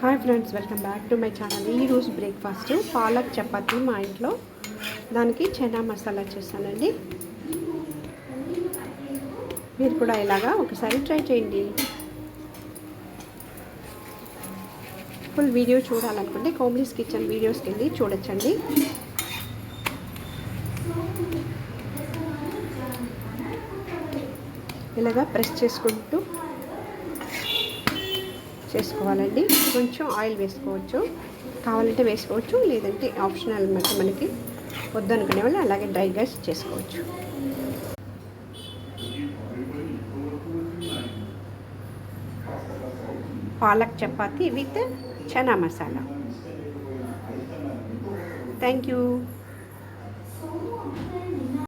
Hi friends, welcome back to my channel. ఈరోజు breakfast palak chapati మా ఇంట్లో. దానికి చనా మసాలా చేస్తానండి. మీరు కూడా ఇలాగా ఒకసారి ట్రై చేయండి. ఫుల్ వీడియో చూడాలనుకుంటే కోమ్లీస్ కిచెన్ వీడియోస్కి వెళ్ళి చూడొచ్చండి. ఇలాగా ప్రెస్ చేసుకోవాలండి. కొంచెం ఆయిల్ వేసుకోవచ్చు, కావాలంటే వేసుకోవచ్చు, లేదంటే ఆప్షనల్ అన్నమాట. మనకి వద్దనుకునే వాళ్ళు అలాగే డ్రైగా చేసుకోవచ్చు. Palak chapati with chana masala. Thank you.